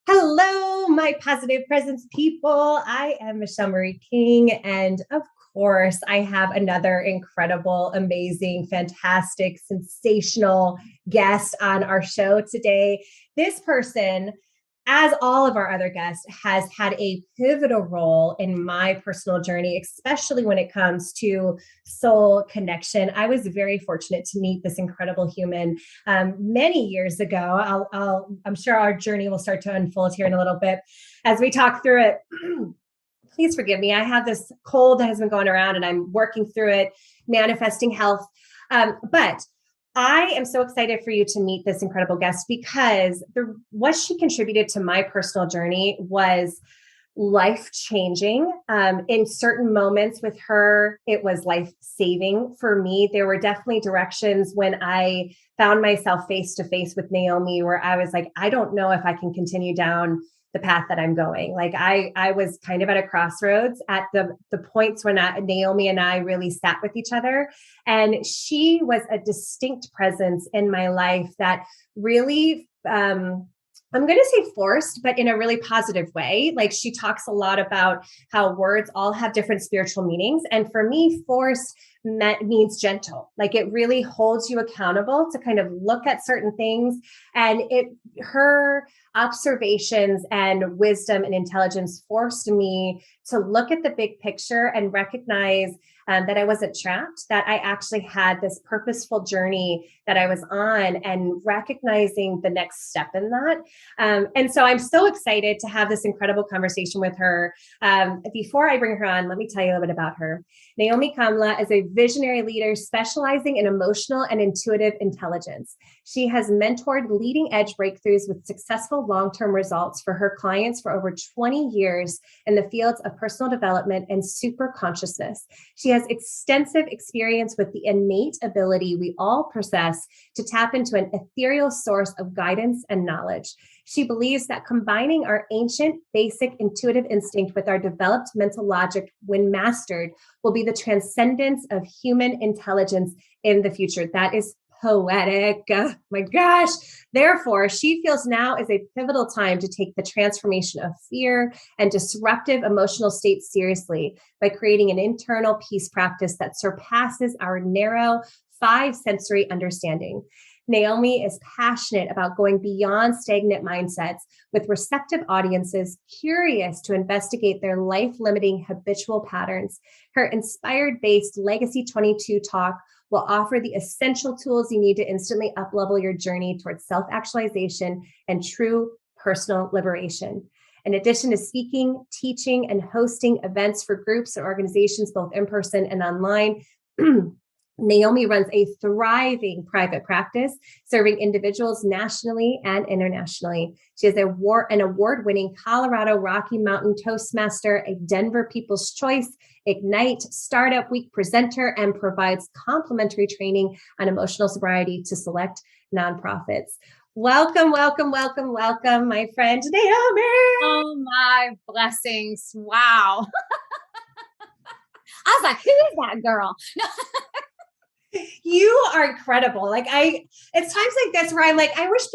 Hello, my positive presence people. I am Michelle Marie King. And of course, I have another incredible, amazing, fantastic, sensational guest on our show today. This person, as all of our other guests, has had a pivotal role in my personal journey, especially when it comes to soul connection. I was very fortunate to meet this incredible human many years ago. I'm sure our journey will start to unfold here in a little bit as we talk through it. Please forgive me. I have this cold that has been going around and I'm working through it, manifesting health. But I am so excited for you to meet this incredible guest because what she contributed to my personal journey was life changing. In certain moments with her, it was life saving for me. There were definitely directions when I found myself face to face with Naomi where I was like, I don't know if I can continue down the path that I'm going. Like I was kind of at a crossroads at the points when Naomi and I really sat with each other. And she was a distinct presence in my life that really, I'm going to say forced, but in a really positive way. Like she talks a lot about how words all have different spiritual meanings. And for me, forced means gentle. Like it really holds you accountable to kind of look at certain things. And her observations and wisdom and intelligence forced me to look at the big picture and recognize that I wasn't trapped, that I actually had this purposeful journey that I was on and recognizing the next step in that. And so I'm so excited to have this incredible conversation with her. Before I bring her on, let me tell you a little bit about her. Naomi Kamla is a visionary leader specializing in emotional and intuitive intelligence. She has mentored leading edge breakthroughs with successful long-term results for her clients for over 20 years in the fields of personal development and super consciousness. She has extensive experience with the innate ability we all possess to tap into an ethereal source of guidance and knowledge. She believes that combining our ancient, basic, intuitive instinct with our developed mental logic, when mastered, will be the transcendence of human intelligence in the future. That is poetic. Oh, my gosh. Therefore, she feels now is a pivotal time to take the transformation of fear and disruptive emotional states seriously by creating an internal peace practice that surpasses our narrow five sensory understanding. Naomi is passionate about going beyond stagnant mindsets with receptive audiences curious to investigate their life-limiting habitual patterns. Her inspired-based Legacy 22 talk will offer the essential tools you need to instantly uplevel your journey towards self-actualization and true personal liberation. In addition to speaking, teaching, and hosting events for groups and organizations, both in person and online, Naomi runs a thriving private practice serving individuals nationally and internationally. She is an award-winning Colorado Rocky Mountain Toastmaster, a Denver People's Choice Ignite Startup Week presenter, and provides complimentary training on emotional sobriety to select nonprofits. Welcome, welcome, welcome, welcome, my friend Naomi. Oh, my blessings. Wow. I was like, who is that girl? You are incredible. It's times like this where I'm like, I wish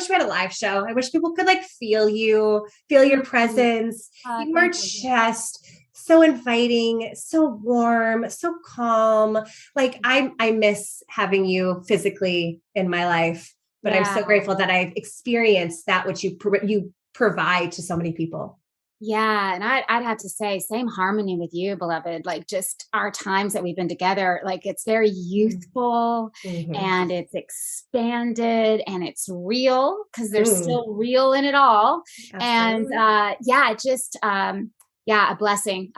we had a live show. I wish people could feel you, feel your presence. You are just so inviting, so warm, so calm. I miss having you physically in my life, but I'm so grateful that I've experienced that which you provide to so many people. Yeah. And I'd have to say, same harmony with you, beloved. Just our times that we've been together, it's very youthful and it's expanded and it's real because there's still real in it all. Absolutely. And a blessing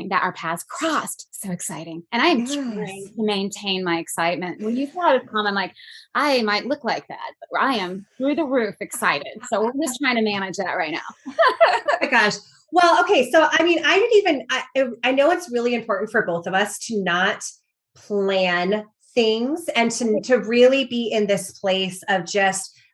that our paths crossed. So exciting. And I'm trying to maintain my excitement. When you saw it come, I'm like, I might look like that, but I am through the roof excited. So we're just trying to manage that right now. Oh my gosh. Well, okay. So, I mean, I know it's really important for both of us to not plan things and to really be in this place of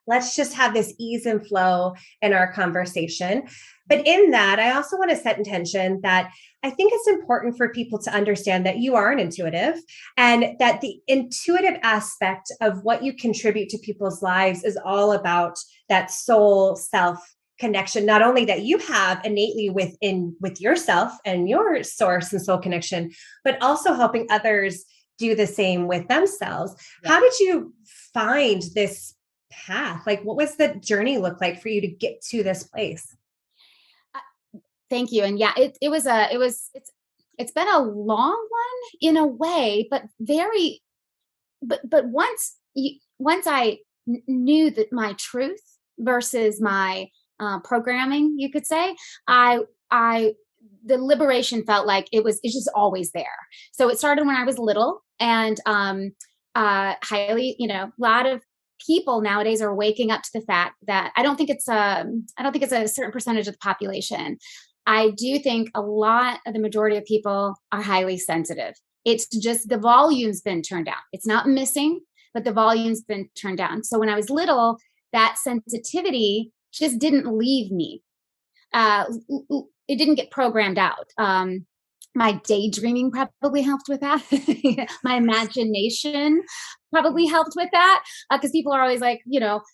let's just have this ease and flow in our conversation. But in that, I also want to set intention that I think it's important for people to understand that you are an intuitive and that the intuitive aspect of what you contribute to people's lives is all about that soul self connection, not only that you have innately with yourself and your source and soul connection, but also helping others do the same with themselves. Yeah. How did you find this path? Like, what was the journey look like for you to get to this place? Thank you. And yeah, it's been a long one in a way, but once I knew that my truth versus my programming, you could say, the liberation felt like it's just always there. So it started when I was little, and highly, a lot of people nowadays are waking up to the fact that I don't think it's a certain percentage of the population. I do think the majority of people are highly sensitive. It's just the volume's been turned down. It's not missing, but the volume's been turned down. So when I was little, that sensitivity just didn't leave me. It didn't get programmed out. My daydreaming probably helped with that. My imagination probably helped with that, because people are always like,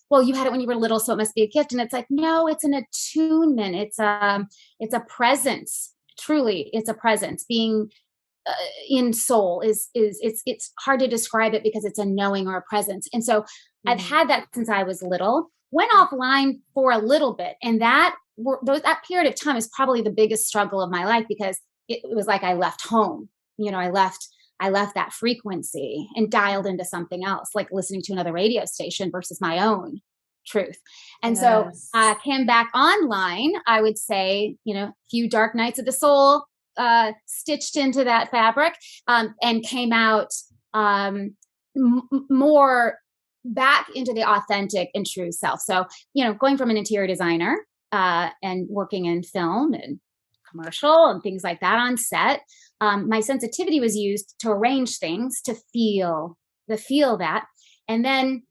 well, you had it when you were little, so it must be a gift. And it's like, no, it's an attunement. It's a presence. Truly, it's a presence. Being in soul it's hard to describe it because it's a knowing or a presence. And so I've had that since I was little. Went offline for a little bit, and that period of time is probably the biggest struggle of my life, because it was like I left home. I left that frequency and dialed into something else, like listening to another radio station versus my own truth. And so I came back online, I would say, few dark nights of the soul stitched into that fabric, and came out more back into the authentic and true self. So, going from an interior designer and working in film and commercial and things like that on set, my sensitivity was used to arrange things, to feel that. And then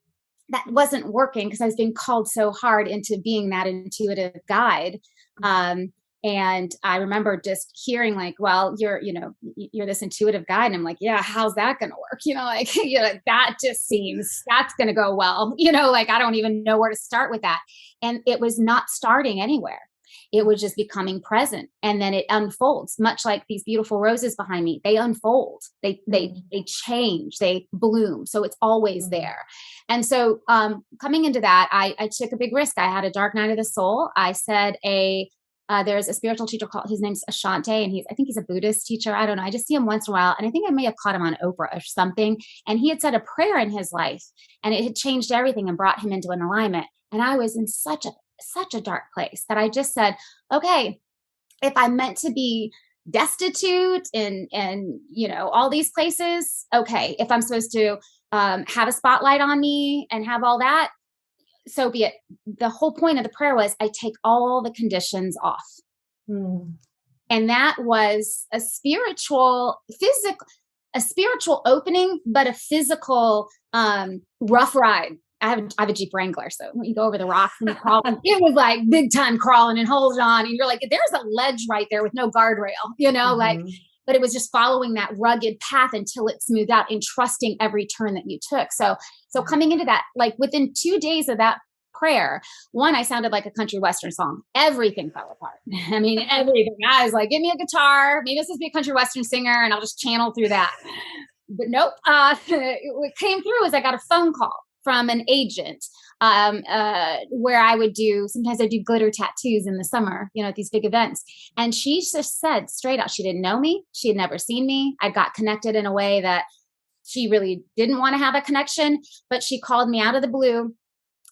that wasn't working because I was being called so hard into being that intuitive guide. And I remember just hearing like, well, you're this intuitive guide. And I'm like, yeah, how's that going to work? That just seems that's going to go well, I don't even know where to start with that. And it was not starting anywhere. It was just becoming present. And then it unfolds, much like these beautiful roses behind me. They unfold, they change, they bloom. So it's always there. And so coming into that, I took a big risk. I had a dark night of the soul. I said there's a spiritual teacher his name's Ashante, and I think he's a Buddhist teacher. I don't know. I just see him once in a while. And I think I may have caught him on Oprah or something. And he had said a prayer in his life, and it had changed everything and brought him into an alignment. And I was in such a dark place that I just said, okay, if I'm meant to be destitute and all these places, okay, if I'm supposed to have a spotlight on me and have all that, so be it. The whole point of the prayer was I take all the conditions off. And that was a spiritual opening, but a physical rough ride. I have a Jeep Wrangler. So when you go over the rocks and you crawl, it was like big time crawling and holding on. And you're like, there's a ledge right there with no guardrail, but it was just following that rugged path until it smoothed out and trusting every turn that you took. So coming into that, like within 2 days of that prayer, one, I sounded like a country Western song. Everything fell apart. I mean, everything. I was like, give me a guitar. Maybe this is be a country Western singer and I'll just channel through that. But nope. What came through is I got a phone call from an agent where sometimes I do glitter tattoos in the summer, at these big events. And she just said straight out, she didn't know me. She had never seen me. I got connected in a way that she really didn't want to have a connection, but she called me out of the blue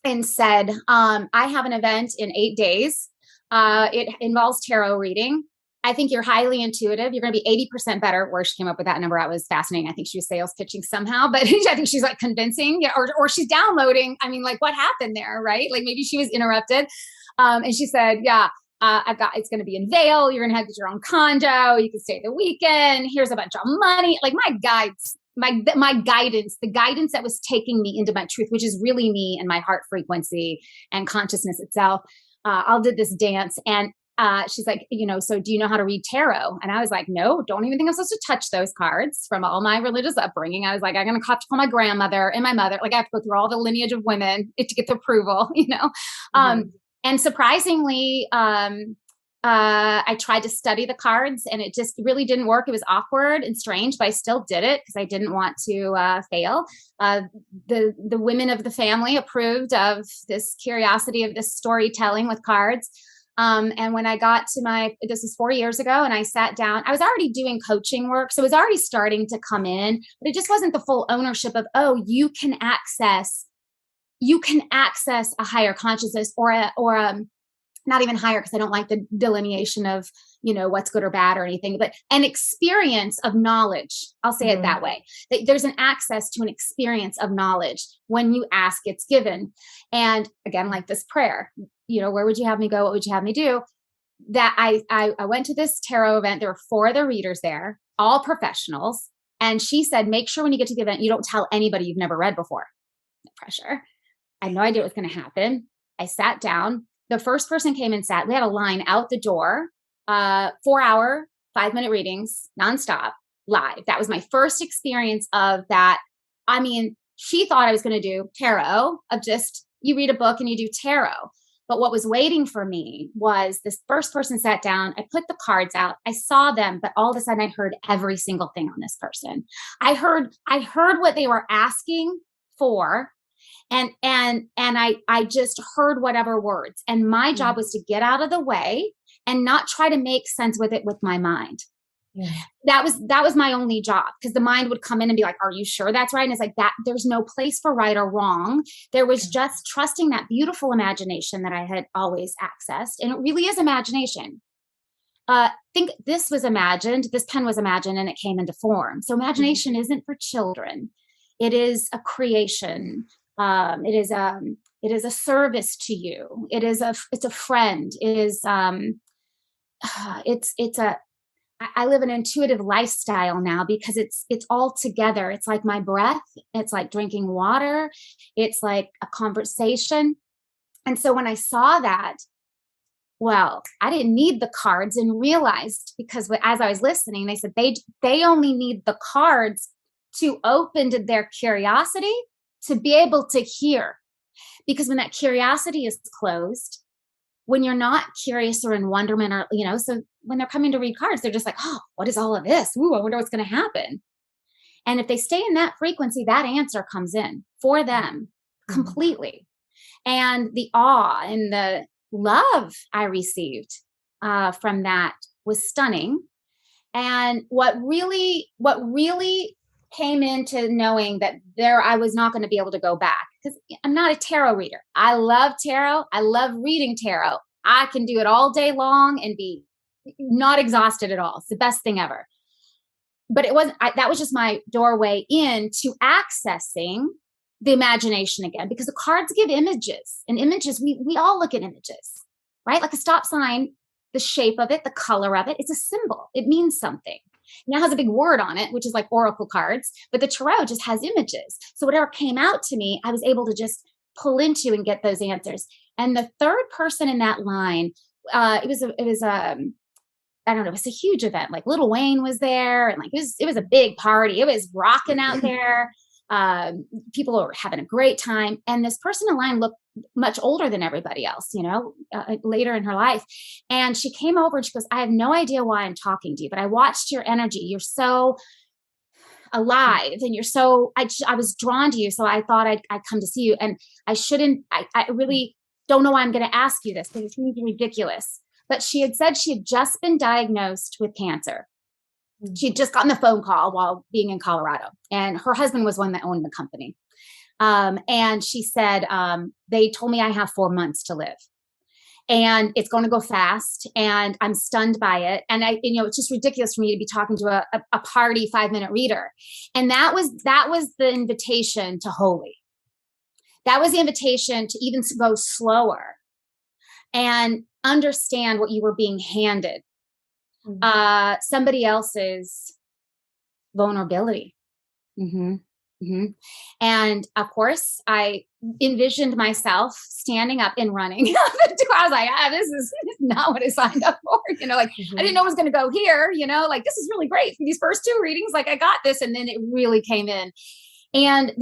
and said, I have an event in 8 days. It involves tarot reading. I think you're highly intuitive. You're going to be 80% better. Where she came up with that number, that was fascinating. I think she was sales pitching somehow, but I think she's like convincing, or she's downloading. I mean, like what happened there, right? Like maybe she was interrupted. And she said, yeah, it's going to be in Vail. You're going to have your own condo. You can stay the weekend. Here's a bunch of money. Like my guides, my guidance, the guidance that was taking me into my truth, which is really me and my heart frequency and consciousness itself. All did this dance, and she's like, so do you know how to read tarot? And I was like, no, don't even think I'm supposed to touch those cards from all my religious upbringing. I was like, I'm going to have to call my grandmother and my mother. Like I have to go through all the lineage of women to get the approval, And surprisingly, I tried to study the cards and it just really didn't work. It was awkward and strange, but I still did it because I didn't want to fail. The women of the family approved of this curiosity of this storytelling with cards. And when I got to this is 4 years ago, and I sat down, I was already doing coaching work. So it was already starting to come in, but it just wasn't the full ownership of, oh, you can access a higher consciousness or not even higher, because I don't like the delineation of, what's good or bad or anything, but an experience of knowledge. I'll say it that way. There's an access to an experience of knowledge. When you ask, it's given. And again, like this prayer, where would you have me go? What would you have me do? That I went to this tarot event. There were 4 other readers there, all professionals. And she said, make sure when you get to the event, you don't tell anybody you've never read before. No pressure. I had no idea what was going to happen. I sat down. The first person came and sat. We had a line out the door, 4-hour, 5-minute readings, nonstop, live. That was my first experience of that. I mean, she thought I was going to do tarot, of just you read a book and you do tarot. But what was waiting for me was this first person sat down. I put the cards out. I saw them, but all of a sudden I heard every single thing on this person. I heard what they were asking for. And I just heard whatever words. And my job was to get out of the way and not try to make sense with it with my mind. Yeah. That was my only job, because the mind would come in and be like, are you sure that's right? And it's like that. There's no place for right or wrong. There was just trusting that beautiful imagination that I had always accessed. And it really is imagination. Think this was imagined, this pen was imagined, and it came into form. So imagination isn't for children. It is a creation. It is a service to you. It's a friend. It is, I live an intuitive lifestyle now because it's all together. It's like my breath. It's like drinking water. It's like a conversation. And so when I saw that, well, I didn't need the cards, and realized, because as I was listening, they said they only need the cards to open to their curiosity, to be able to hear. Because when that curiosity is closed, when you're not curious or in wonderment, or, so when they're coming to read cards, they're just like, oh, what is all of this? Ooh, I wonder what's going to happen. And if they stay in that frequency, that answer comes in for them completely. And the awe and the love I received from that was stunning. And what really came into knowing that I was not going to be able to go back, because I'm not a tarot reader. I love tarot. I love reading tarot. I can do it all day long and be not exhausted at all. It's the best thing ever. But it wasn't, that was just my doorway into accessing the imagination again, because the cards give images, and images, we all look at images, right? Like a stop sign, the shape of it, the color of it, it's a symbol. It means something. Now it has a big word on it, which is like oracle cards, but the tarot just has images. So whatever came out to me, I was able to just pull into and get those answers. And the third person in that line, it was I don't know, it was a huge event. Like Lil Wayne was there, and like it was a big party. It was rocking out there. People were having a great time. And this person in line looked much older than everybody else, later in her life. And she came over and she goes, I have no idea why I'm talking to you, but I watched your energy. You're so alive, and you're so, I was drawn to you. So I thought I'd come to see you. And I really don't know why I'm going to ask you this, because it seems ridiculous. But she had said she had just been diagnosed with cancer. She'd just gotten the phone call while being in Colorado, and her husband was one that owned the company. And she said, they told me I have 4 months to live, and it's going to go fast, and I'm stunned by it. And it's just ridiculous for me to be talking to a party 5-minute reader. And that was the invitation to holy. That was the invitation to even go slower and understand what you were being handed. Somebody else's vulnerability. And of course, I envisioned myself standing up and running. I was like, this is not what I signed up for. I didn't know it was going to go here, like, this is really great. These first 2 readings, like, I got this. And then it really came in. And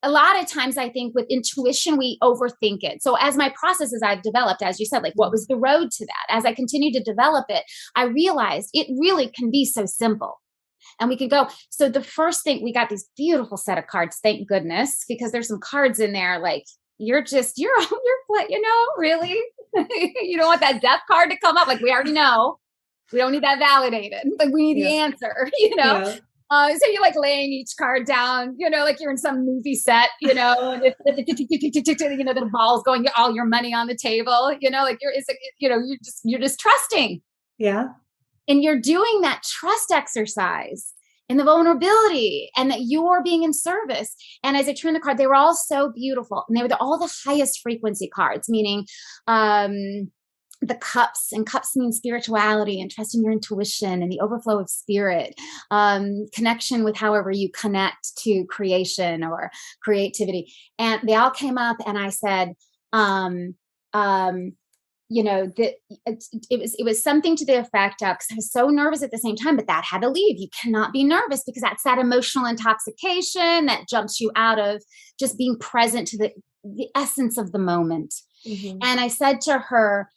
a lot of times I think with intuition, we overthink it. So as my processes I've developed, as you said, like what was the road to that? As I continue to develop it, I realized it really can be so simple. And we could go. So the first thing, we got these beautiful set of cards, thank goodness, because there's some cards in there like you're really? You don't want that death card to come up. Like we already know. We don't need that validated. Like we need the answer, Yeah. So you're like laying each card down, like you're in some movie set, and it's, the ball's going, all your money on the table, like you're just trusting. Yeah. And you're doing that trust exercise in the vulnerability and that you're being in service. And as I turned the card, they were all so beautiful. And they were all the highest frequency cards, meaning the cups, and cups mean spirituality and trusting your intuition and the overflow of spirit, connection with however you connect to creation or creativity. And they all came up and I said, that it was something to the effect of, because I was so nervous at the same time, but that had to leave. You cannot be nervous because that's that emotional intoxication that jumps you out of just being present to the essence of the moment. Mm-hmm. And I said to her,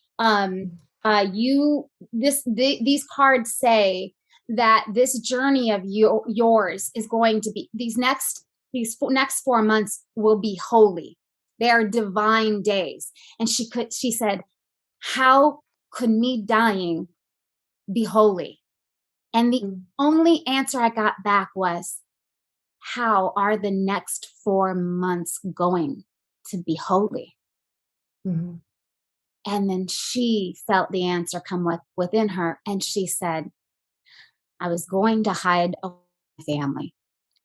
these cards say that this journey of yours is going to be, these next 4 months will be holy. They are divine days. And she said, how could me dying be holy? And the only answer I got back was, how are the next 4 months going to be holy? Mm-hmm. And then she felt the answer come within her. And she said, I was going to hide away my family.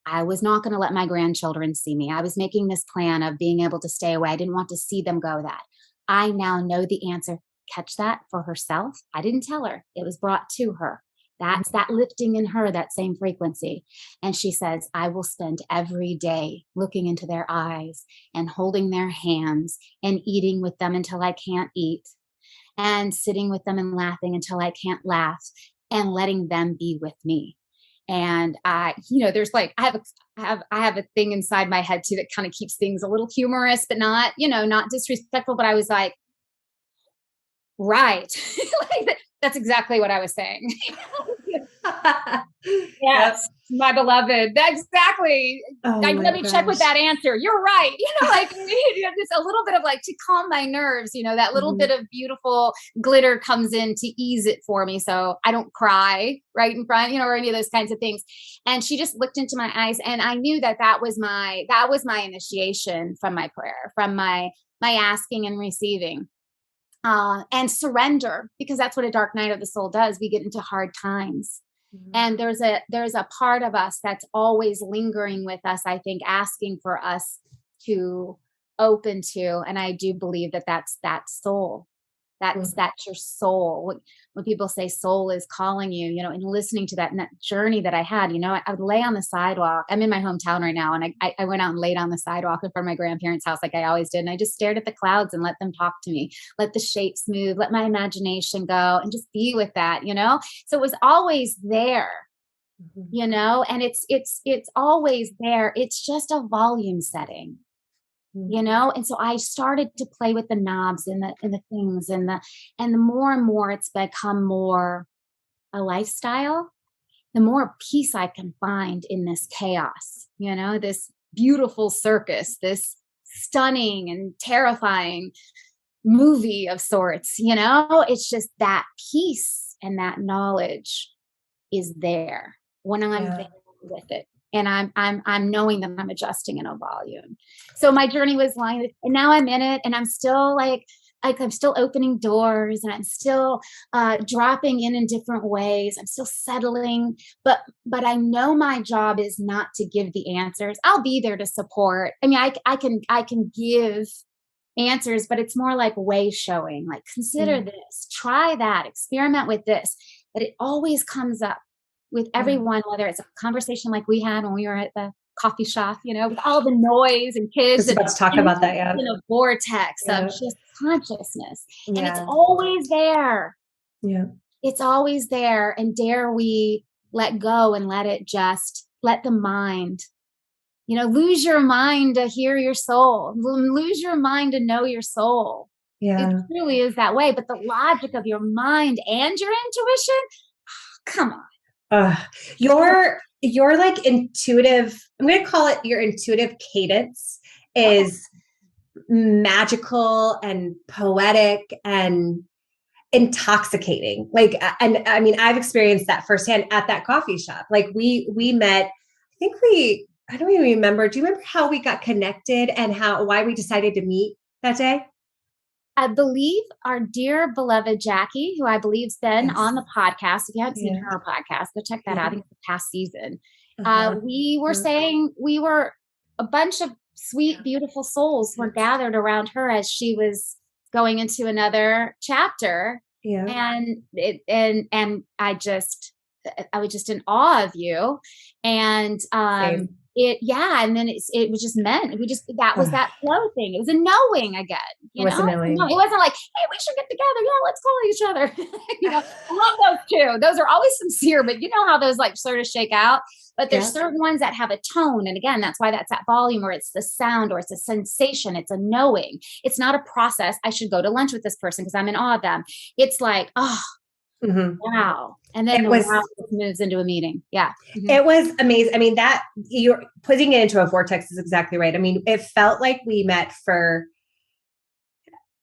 I was not going to let my grandchildren see me. I was making this plan of being able to stay away. I didn't want to see them go that. I now know the answer. Catch that for herself. I didn't tell her. It was brought to her. That's that lifting in her, that same frequency. And she says, I will spend every day looking into their eyes and holding their hands and eating with them until I can't eat, and sitting with them and laughing until I can't laugh, and letting them be with me. And there's like, I have a thing inside my head too that kind of keeps things a little humorous, but not, not disrespectful. But I was like, right. Like, that's exactly what I was saying. Yes, my beloved. Exactly. Let me check with that answer. You're right. Just a little bit of like to calm my nerves, that little bit of beautiful glitter comes in to ease it for me. So I don't cry right in front, or any of those kinds of things. And she just looked into my eyes, and I knew that was my initiation from my prayer, from my asking and receiving. And surrender, because that's what a dark night of the soul does. We get into hard times. Mm-hmm. And there's a part of us that's always lingering with us, I think, asking for us to open to. And I do believe that's that soul. That's your soul. When people say soul is calling you, and listening to that journey that I had, I would lay on the sidewalk. I'm in my hometown right now. And I went out and laid on the sidewalk in front of my grandparents' house like I always did. And I just stared at the clouds and let them talk to me, let the shapes move, let my imagination go, and just be with that, So it was always there, and it's always there. It's just a volume setting. And so I started to play with the knobs and the things and the more and more it's become more a lifestyle, the more peace I can find in this chaos, this beautiful circus, this stunning and terrifying movie of sorts, it's just that peace and that knowledge is there when I'm there with it. And I'm knowing that I'm adjusting in a volume. So my journey was long, and now I'm in it, and I'm still like I'm still opening doors, and I'm still dropping in different ways. I'm still settling, but I know my job is not to give the answers. I'll be there to support. I mean, I can give answers, but it's more like way showing, like consider this, try that, experiment with this. But it always comes up with everyone, whether it's a conversation like we had when we were at the coffee shop, with all the noise and kids. Let's talk about that, vortex of just consciousness. And it's always there. Yeah. It's always there. And dare we let go and let the mind lose your mind to hear your soul, lose your mind to know your soul. Yeah. It truly is that way. But the logic of your mind and your intuition, come on. Your like intuitive, I'm going to call it your intuitive cadence is magical and poetic and intoxicating. Like, and I mean, I've experienced that firsthand at that coffee shop. Like we met, I don't even remember. Do you remember how we got connected and why we decided to meet that day? I believe our dear beloved Jackie, who I believe's been on the podcast. If you haven't seen her podcast, go check that out. I think it's the past season. We were saying we were a bunch of sweet, beautiful souls were gathered around her as she was going into another chapter. Yeah. And I was just in awe of you. And Same. and then it was just meant. That was that flow thing. It was a knowing again. It was a knowing. It wasn't like, hey, we should get together. Yeah, let's call each other. I love those too. Those are always sincere, but you know how those like sort of shake out. But there's certain ones that have a tone. And again, that's why that's that volume, or it's the sound, or it's a sensation. It's a knowing. It's not a process. I should go to lunch with this person because I'm in awe of them. It's like, wow. And then wow moves into a meeting. Yeah. Mm-hmm. It was amazing. I mean, that you're putting it into a vortex is exactly right. I mean, it felt like we met for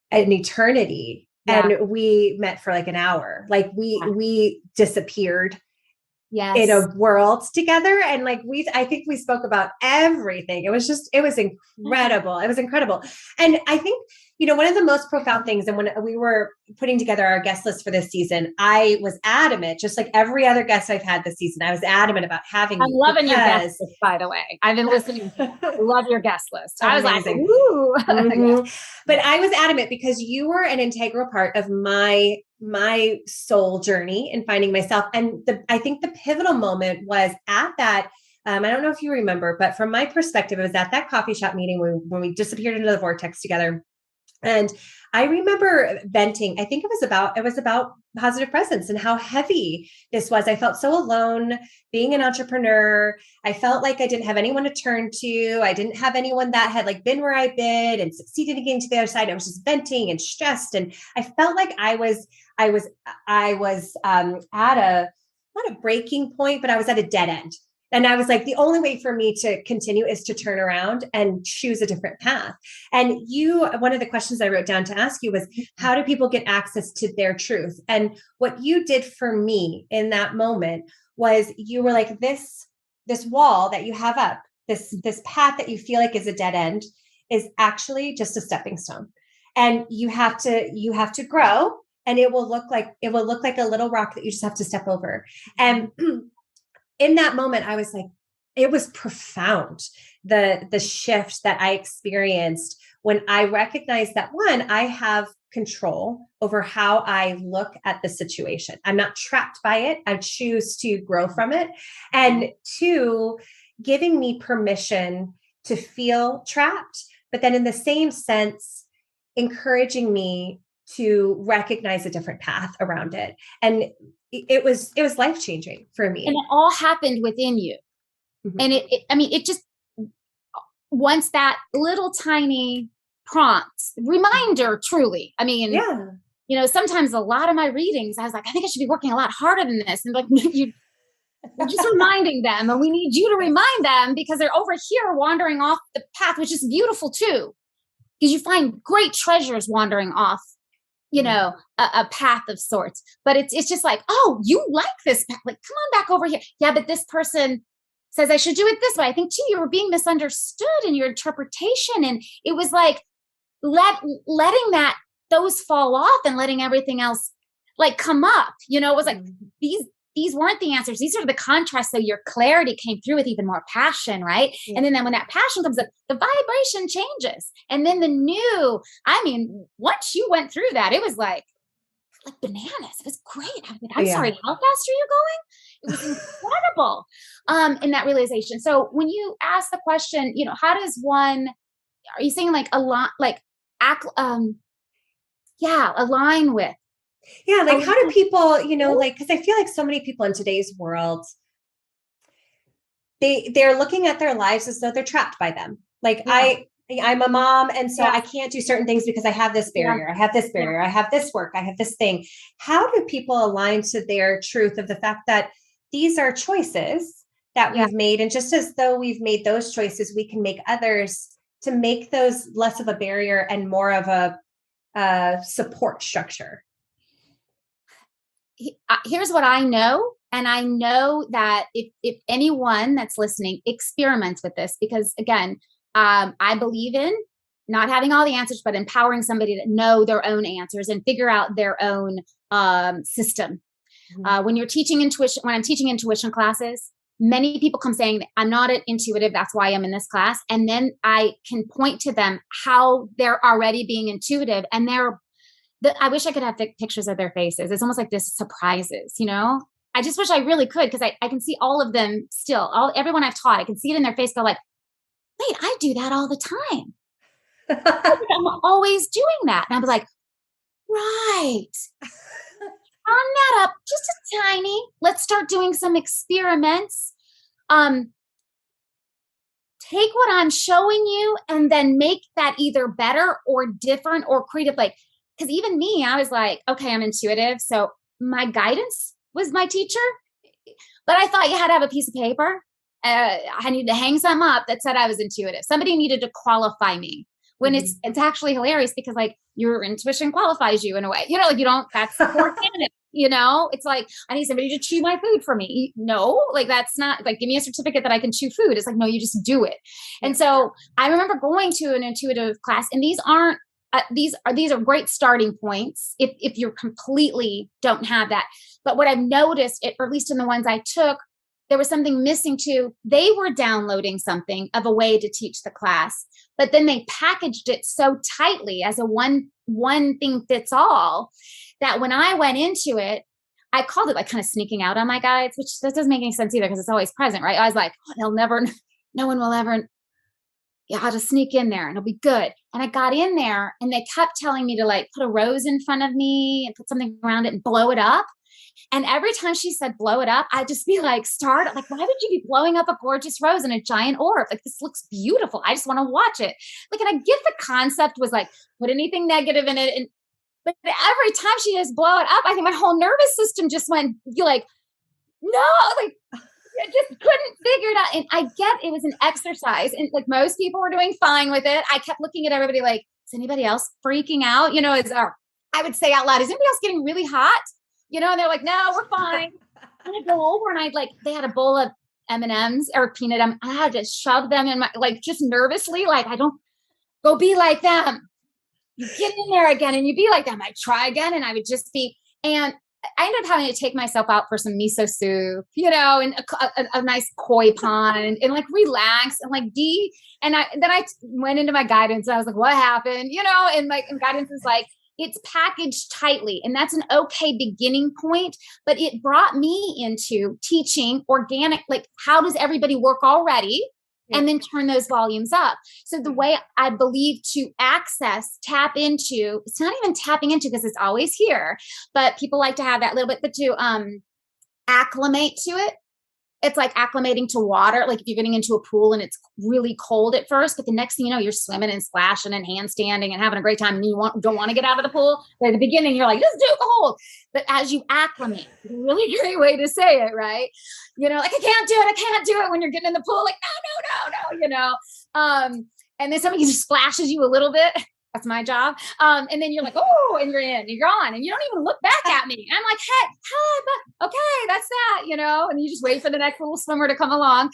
an eternity and we met for like an hour. Like we disappeared in a world together. And like I think we spoke about everything. It was incredible. It was incredible. And I think, one of the most profound things, and when we were putting together our guest list for this season, I was adamant, just like every other guest I've had this season, I was adamant about having I'm loving your guest list, by the way. I've been listening. I love your guest list. I was like, ooh. Mm-hmm. But I was adamant because you were an integral part of my soul journey in finding myself. And I think the pivotal moment was at that. I don't know if you remember, but from my perspective, it was at that coffee shop meeting when we disappeared into the vortex together. And I remember venting. I think it was about positive presence and how heavy this was. I felt so alone being an entrepreneur. I felt like I didn't have anyone to turn to. I didn't have anyone that had like been where I've been and succeeded in getting to the other side. I was just venting and stressed. And I felt like I was at a, not a breaking point, but I was at a dead end. And I was like, the only way for me to continue is to turn around and choose a different path. And one of the questions I wrote down to ask you was, how do people get access to their truth? And what you did for me in that moment was you were like, this wall that you have up, this path that you feel like is a dead end is actually just a stepping stone. And you have to grow, and it will look like a little rock that you just have to step over. And in that moment, I was like, it was profound. The shift that I experienced when I recognized that, one, I have control over how I look at the situation. I'm not trapped by it. I choose to grow from it. And two, giving me permission to feel trapped, but then in the same sense, encouraging me to recognize a different path around it. And it was life-changing for me. And it all happened within you. Mm-hmm. And it just, once that little tiny prompt reminder, truly, sometimes a lot of my readings, I was like, I think I should be working a lot harder than this. And like, you're just reminding them, and we need you to remind them because they're over here wandering off the path, which is beautiful too, because you find great treasures wandering off a path of sorts. But it's just like, oh, you like this path. Like, come on back over here. Yeah, but this person says I should do it this way. I think too, you were being misunderstood in your interpretation. And it was like letting those fall off and letting everything else like come up. It was like, these weren't the answers. These are the contrasts. So your clarity came through with even more passion, right? Yeah. And then when that passion comes up, the vibration changes. And then the new, once you went through that, it was like bananas. It was great. I'm sorry, how fast are you going? It was incredible in that realization. So when you ask the question, how does one, are you saying like a lot, like align with? Yeah. Like how do people, because I feel like so many people in today's world, they're looking at their lives as though they're trapped by them. Like I'm a mom, and so I can't do certain things because I have this barrier. I have this barrier. I have this work. I have this thing. How do people align to their truth of the fact that these are choices that we've made, and just as though we've made those choices, we can make others to make those less of a barrier and more of a support structure? Here's what I know. And I know that if anyone that's listening experiments with this, because again, I believe in not having all the answers, but empowering somebody to know their own answers and figure out their own system. When I'm teaching intuition classes, many people come saying, I'm not intuitive, that's why I'm in this class. And then I can point to them how they're already being intuitive, and I wish I could have pictures of their faces. It's almost like this surprises, I just wish I really could, because I can see all of them still, everyone I've taught, I can see it in their face, go like, wait, I do that all the time. I'm always doing that. And I was like, right. Turn that up just a tiny. Let's start doing some experiments. Take what I'm showing you and then make that either better or different or creative. Like, because even me, I was like, okay, I'm intuitive. So my guidance was my teacher, but I thought you had to have a piece of paper. I needed to hang something up that said I was intuitive. Somebody needed to qualify me, when it's actually hilarious, because like your intuition qualifies you in a way, like you don't, that's poor candidate, it's like, I need somebody to chew my food for me. No, like that's not like, give me a certificate that I can chew food. It's like, no, you just do it. And so I remember going to an intuitive class, and these are great starting points if you're completely don't have that. But what I've noticed, or at least in the ones I took, there was something missing too. They were downloading something of a way to teach the class, but then they packaged it so tightly as a one thing fits all, that when I went into it, I called it like kind of sneaking out on my guides, which that doesn't make any sense either, because it's always present, right? I was like, no one will ever, I'll just sneak in there and it'll be good. And I got in there, and they kept telling me to like put a rose in front of me and put something around it and blow it up. And every time she said, blow it up, I'd just be like, why would you be blowing up a gorgeous rose in a giant orb? Like, this looks beautiful. I just want to watch it. Like, and I get the concept was like, put anything negative in it. But every time she just blow it up, I think my whole nervous system just went, you're like, no, like, I just couldn't figure it out. And I get it was an exercise, and like most people were doing fine with it. I kept looking at everybody like, is anybody else freaking out? I would say out loud, is anybody else getting really hot? And they're like, no, we're fine. And I'd go over, and they had a bowl of M&Ms or peanut M. I had to shove them in my, like, just nervously, like, I don't go be like them. You get in there again and you be like them. I'd try again, and I would just be, and I ended up having to take myself out for some miso soup, and a nice koi pond, and like relax and like then I went into my guidance, and I was like, what happened? And guidance is like, it's packaged tightly, and that's an okay beginning point, but it brought me into teaching organic, like how does everybody work already? And then turn those volumes up. So the way I believe to tap into, it's not even tapping into because it's always here, but people like to have that little bit, but to acclimate to it. It's like acclimating to water. Like if you're getting into a pool and it's really cold at first, but the next thing you know, you're swimming and splashing and handstanding and having a great time, and you don't want to get out of the pool. But at the beginning, you're like, just do cold. But as you acclimate, it's a really great way to say it, right? Like I can't do it when you're getting in the pool. Like, no. And then somebody just splashes you a little bit. That's my job. And then you're like, oh, and you're in, and you're on, and you don't even look back at me. And I'm like, hey, but okay, that's that, and you just wait for the next little swimmer to come along.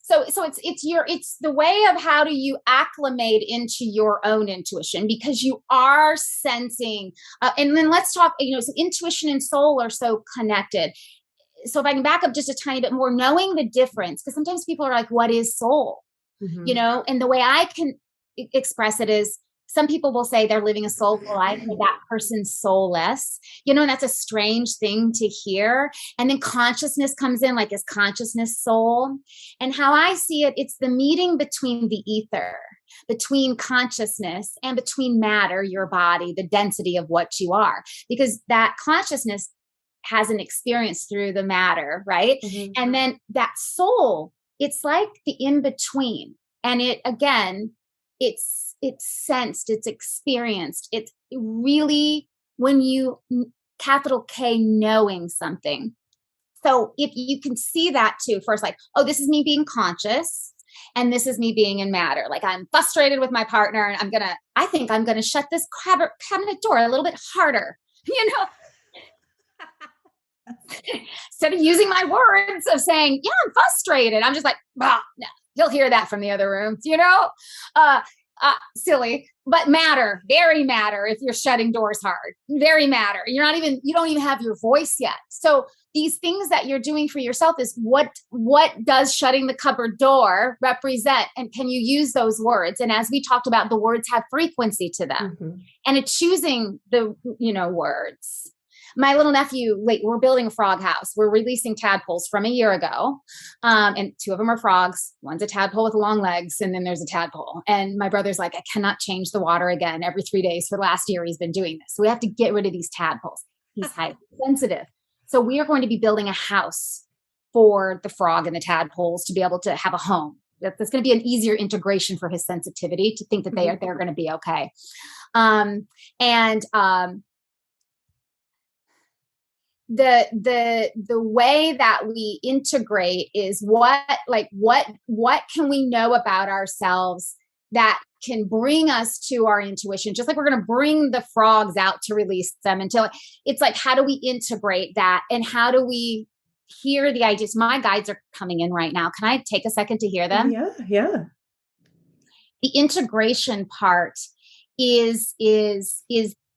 So it's the way of how do you acclimate into your own intuition, because you are sensing, and then let's talk, so intuition and soul are so connected. So if I can back up just a tiny bit more, knowing the difference, because sometimes people are like, what is soul? And the way I can express it is, some people will say they're living a soulful life, and that person's soulless, and that's a strange thing to hear. And then consciousness comes in, like, is consciousness soul? And how I see it, it's the meeting between the ether, between consciousness and between matter, your body, the density of what you are, because that consciousness has an experience through the matter, right? And then that soul it's like the in-between. And it's sensed, it's experienced. It's really when you capital K knowing something. So if you can see that too, first, like, oh, this is me being conscious and this is me being in matter. Like I'm frustrated with my partner and I think I'm going to shut this cabinet door a little bit harder, instead of using my words of saying, yeah, I'm frustrated. I'm just like, no, he'll hear that from the other rooms, silly, but very matter. If you're shutting doors hard, very matter. You don't even have your voice yet. So these things that you're doing for yourself is what does shutting the cupboard door represent? And can you use those words? And as we talked about, the words have frequency to them, and it's choosing the, words. My little nephew, we're building a frog house. We're releasing tadpoles from a year ago. And 2 of them are frogs. One's a tadpole with long legs, and then there's a tadpole. And my brother's like, I cannot change the water again every 3 days for the last year he's been doing this. So we have to get rid of these tadpoles. He's highly sensitive. So we are going to be building a house for the frog and the tadpoles to be able to have a home. That's going to be an easier integration for his sensitivity to think that they're going to be okay. The way that we integrate is what can we know about ourselves that can bring us to our intuition, just like we're going to bring the frogs out to release them until it's like, how do we integrate that? And how do we hear the ideas? My guides are coming in right now. Can I take a second to hear them? Yeah. The integration part is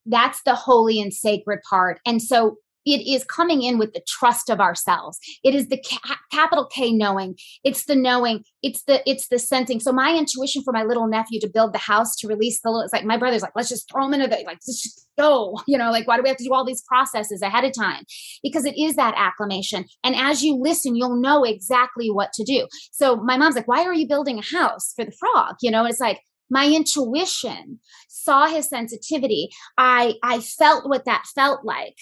that's the holy and sacred part. And so it is coming in with the trust of ourselves. It is the capital K knowing. It's the knowing. It's the sensing. So my intuition for my little nephew to build the house, to release it's like, my brother's like, let's just throw him into let's just go. Why do we have to do all these processes ahead of time? Because it is that acclimation. And as you listen, you'll know exactly what to do. So my mom's like, why are you building a house for the frog? It's like, my intuition saw his sensitivity. I felt what that felt like.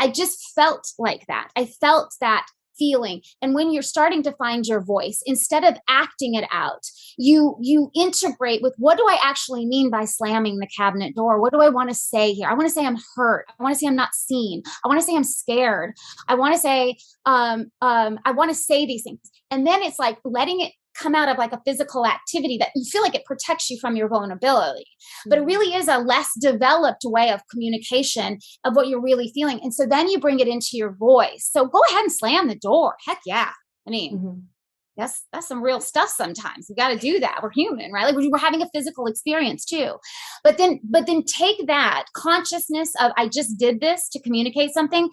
I just felt like that. I felt that feeling. And when you're starting to find your voice, instead of acting it out, you integrate with, what do I actually mean by slamming the cabinet door? What do I want to say here? I want to say I'm hurt. I want to say I'm not seen. I want to say I'm scared. I want to say, I want to say these things. And then it's like letting it come out of like a physical activity that you feel like it protects you from your vulnerability. But it really is a less developed way of communication of what you're really feeling. And so then you bring it into your voice. So go ahead and slam the door. Heck yeah. I mean, that's some real stuff sometimes. We got to do that. We're human, right? Like we're having a physical experience too. But then take that consciousness of, I just did this to communicate something.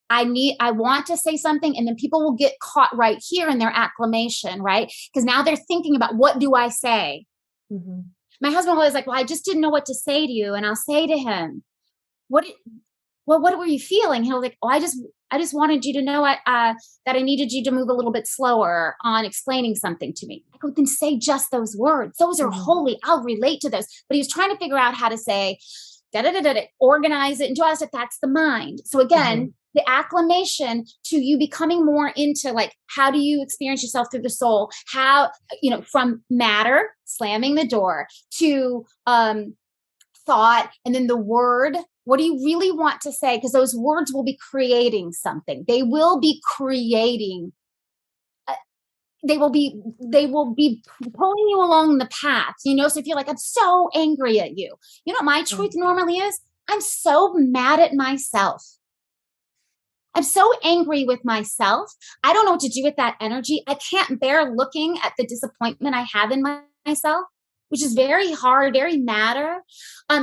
I want to say something, and then people will get caught right here in their acclamation, right? Because now they're thinking about, what do I say? My husband was like, well, I just didn't know what to say to you. And I'll say to him, what were you feeling? He'll like, oh, I just wanted you to know that I needed you to move a little bit slower on explaining something to me. I go, then say just those words. Those are holy. I'll relate to those. But he was trying to figure out how to say, organize it and do all that stuff. That's the mind. So again, the acclimation to you becoming more into like, how do you experience yourself through the soul? How, from matter, slamming the door, to thought, and then the word. What do you really want to say? Because those words will be creating something. They will be creating. They will be pulling you along the path. So if you're like, I'm so angry at you. You know what my truth normally is? I'm so mad at myself. I'm so angry with myself. I don't know what to do with that energy. I can't bear looking at the disappointment I have in myself, which is very hard, very matter.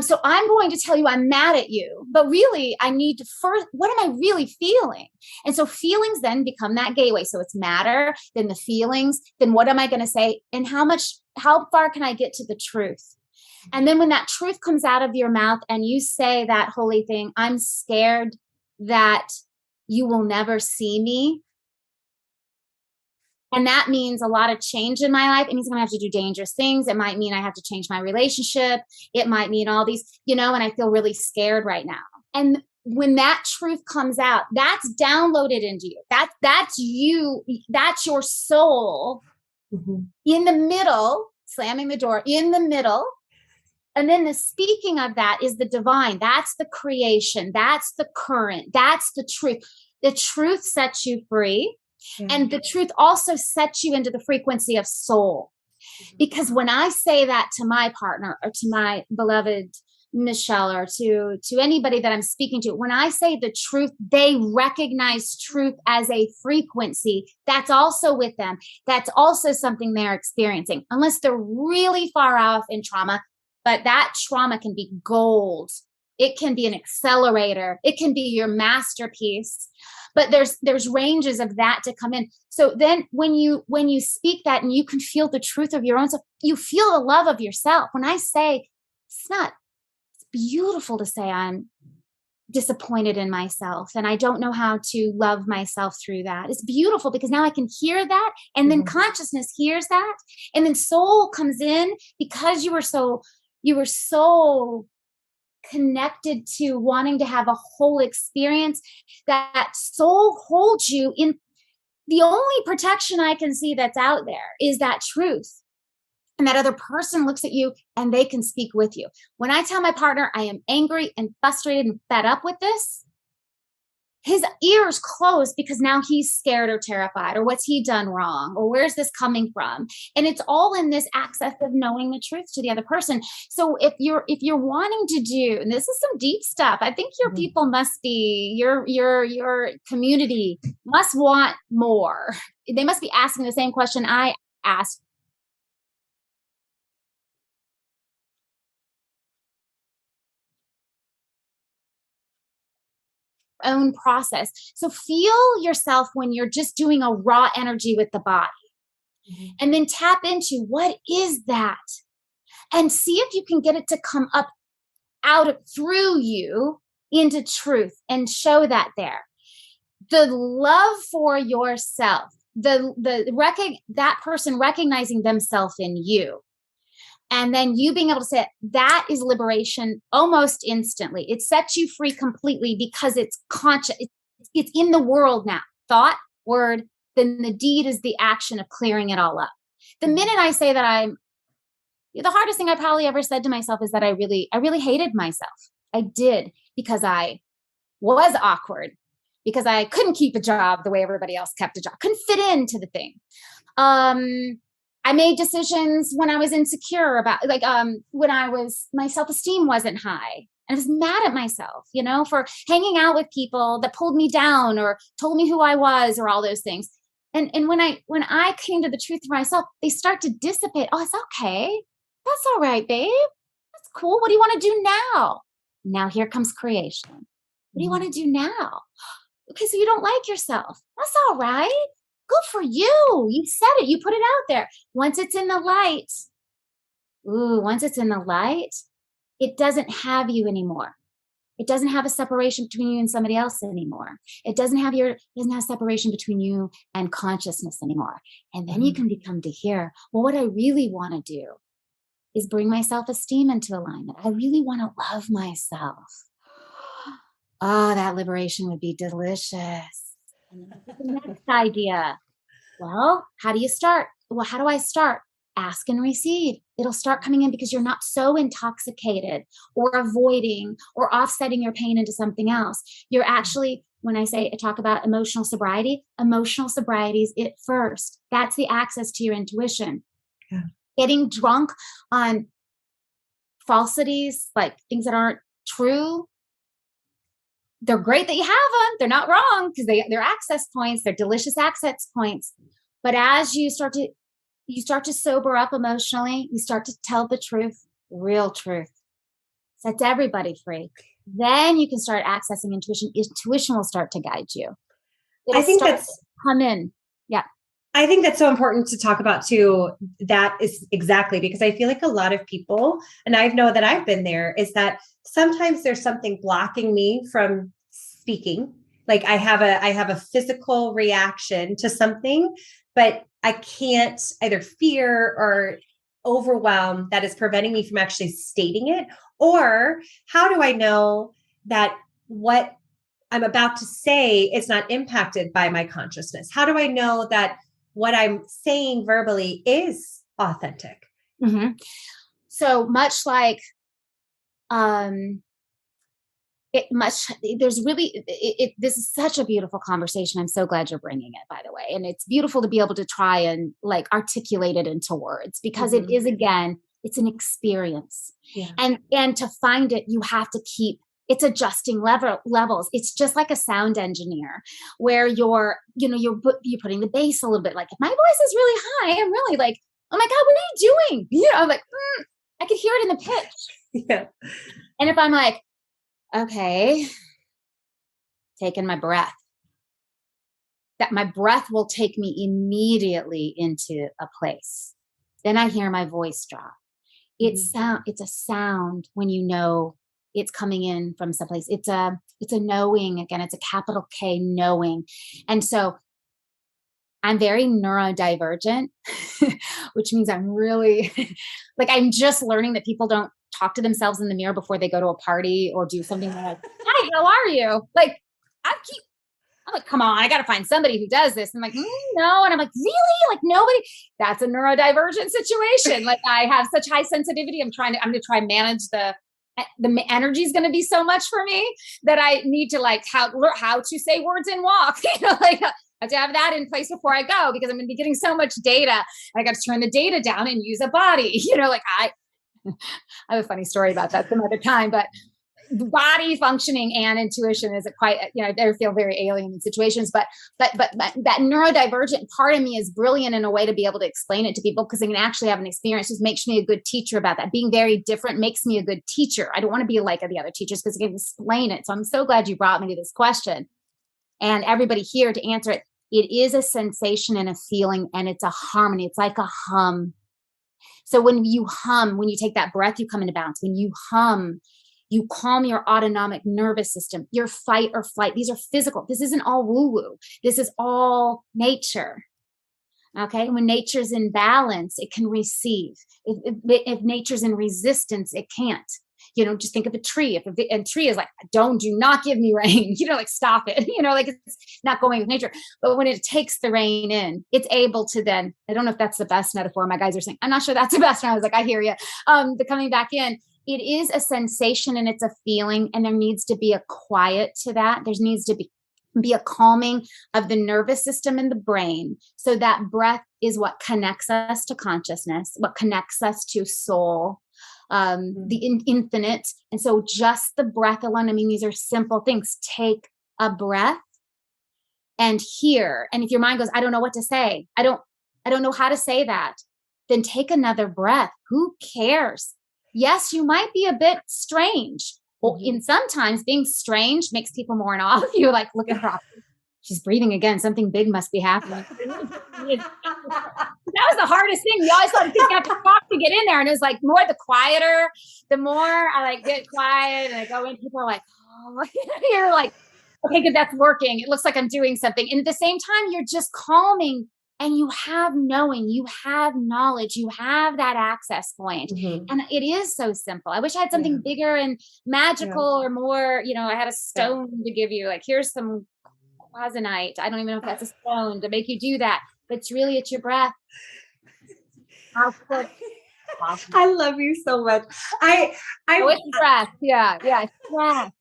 So I'm going to tell you I'm mad at you, but really I need to first, what am I really feeling? And so feelings then become that gateway. So it's matter, then the feelings, then what am I going to say? And how far can I get to the truth? And then when that truth comes out of your mouth and you say that holy thing, I'm scared that you will never see me. And that means a lot of change in my life. It means I'm going to have to do dangerous things. It might mean I have to change my relationship. It might mean all these, and I feel really scared right now. And when that truth comes out, that's downloaded into you. That's you. That's your soul in the middle, slamming the door in the middle. And then the speaking of that is the divine. That's the creation. That's the current. That's the truth. The truth sets you free. And the truth also sets you into the frequency of soul. Because when I say that to my partner or to my beloved Michelle or to anybody that I'm speaking to, when I say the truth, they recognize truth as a frequency that's also with them. That's also something they're experiencing, unless they're really far off in trauma. But that trauma can be gold. It can be an accelerator. It can be your masterpiece. But there's ranges of that to come in. So then when you speak that and you can feel the truth of your own self, you feel the love of yourself. When I say it's beautiful to say I'm disappointed in myself and I don't know how to love myself through that. It's beautiful because now I can hear that, and then consciousness hears that, and then soul comes in because you were so connected to wanting to have a whole experience. That soul holds you in. The only protection I can see that's out there is that truth. And that other person looks at you and they can speak with you. When I tell my partner I am angry and frustrated and fed up with this, his ears close because now he's scared or terrified, or what's he done wrong, or where's this coming from? And it's all in this access of knowing the truth to the other person. So if you're wanting to do, and this is some deep stuff, I think your people must be, your community must want more. They must be asking the same question I asked. Own process. So feel yourself when you're just doing a raw energy with the body, and then tap into what is that, and see if you can get it to come up through you into truth, and show that there. The love for yourself, that person recognizing themselves in you. And then you being able to say that is liberation almost instantly. It sets you free completely because it's conscious. It's in the world now. Thought, word, then the deed is the action of clearing it all up. The minute I say that the hardest thing I probably ever said to myself is that I really hated myself. I did, because I was awkward, because I couldn't keep a job the way everybody else kept a job, couldn't fit into the thing. I made decisions when I was insecure about, when my self-esteem wasn't high. And I was mad at myself, for hanging out with people that pulled me down or told me who I was, or all those things. And when I came to the truth for myself, they start to dissipate. Oh, it's okay. That's all right, babe. That's cool. What do you want to do now? Now here comes creation. What do you want to do now? Okay, so you don't like yourself. That's all right. Good for you. You said it. You put it out there. Once it's in the light, it doesn't have you anymore. It doesn't have a separation between you and somebody else anymore. It doesn't have separation between you and consciousness anymore. And then you can become to hear, well, what I really want to do is bring my self-esteem into alignment. I really want to love myself. Oh, that liberation would be delicious. And then the next idea. Well, how do you start? Well, how do I start? Ask and receive. It'll start coming in because you're not so intoxicated or avoiding or offsetting your pain into something else. You're actually, when I talk about emotional sobriety is it first. That's the access to your intuition. Yeah. Getting drunk on falsities, like things that aren't true, they're great that you have them. They're not wrong because they're access points. They're delicious access points. But as you start to sober up emotionally, you start to tell the truth, real truth. Sets everybody free. Then you can start accessing intuition. Intuition will start to guide you. I think that's come in. Yeah. I think that's so important to talk about too. That is exactly, because I feel like a lot of people, and I know that I've been there, is that sometimes there's something blocking me from speaking. Like I have a physical reaction to something, but I can't, either fear or overwhelm, that is preventing me from actually stating it. Or how do I know that what I'm about to say is not impacted by my consciousness? How do I know that what I'm saying verbally is authentic. Mm-hmm. So much like, this is such a beautiful conversation. I'm so glad you're bringing it, by the way. And it's beautiful to be able to try and like articulate it into words, because it is, again, it's an experience. Yeah. And to find it, you have to keep, it's adjusting levels. It's just like a sound engineer where you're putting the bass a little bit. Like if my voice is really high, I'm really like, oh my God, what are you doing? I'm like, I could hear it in the pitch. Yeah. And if I'm like, okay, taking my breath, that my breath will take me immediately into a place. Then I hear my voice drop. It's a sound when you know it's coming in from someplace. It's a knowing. Again, it's a capital K, knowing. And so I'm very neurodivergent, which means I'm really like, I'm just learning that people don't talk to themselves in the mirror before they go to a party or do something. Like, hi, how are you? Like, I'm like, come on, I got to find somebody who does this. I'm like, no. And I'm like, really? Like nobody, that's a neurodivergent situation. Like I have such high sensitivity. I'm going to try and manage the energy is going to be so much for me that I need to like how to say words and walk, like I have to have that in place before I go, because I'm going to be getting so much data. I got to turn the data down and use a body, like I have a funny story about that some other time, but body functioning and intuition is quite, I feel very alien in situations, but that neurodivergent part of me is brilliant in a way to be able to explain it to people, because I can actually have an experience. Just makes me a good teacher about that. Being very different makes me a good teacher. I don't want to be like the other teachers because I can explain it. So I'm so glad you brought me to this question, and everybody here to answer it. It is a sensation and a feeling, and it's a harmony. It's like a hum. So when you hum, when you take that breath, you come into balance. When you hum, you calm your autonomic nervous system, your fight or flight. These are physical. This isn't all woo-woo. This is all nature. Okay. When nature's in balance, it can receive. If nature's in resistance, it can't. Just think of a tree. If a tree is like, do not give me rain, like stop it, like it's not going with nature. But when it takes the rain in, it's able to then, I don't know if that's the best metaphor. My guys are saying, I'm not sure that's the best. And I was like, I hear you. The coming back in, it is a sensation and it's a feeling, and there needs to be a quiet to that. There needs to be a calming of the nervous system and the brain. So that breath is what connects us to consciousness, what connects us to soul, the infinite. And so just the breath alone, these are simple things. Take a breath and hear. And if your mind goes, I don't know what to say, I don't know how to say that, then take another breath. Who cares? Yes, you might be a bit strange. Well, in sometimes being strange makes people more in awe of you. Like, look at her. She's breathing again. Something big must be happening. That was the hardest thing. We always thought you have to talk to get in there. And it was like the quieter, the more I like get quiet and I go in, people are like, oh, you're like, okay, good. That's working. It looks like I'm doing something. And at the same time, you're just calming. And you have knowing, you have knowledge, you have that access point. And it is so simple. I wish I had something bigger and magical or more, I had a stone to give you. Like, here's some quasonite. I don't even know if that's a stone to make you do that. But it's your breath. I love you so much. It's breath. Yeah. It's breath.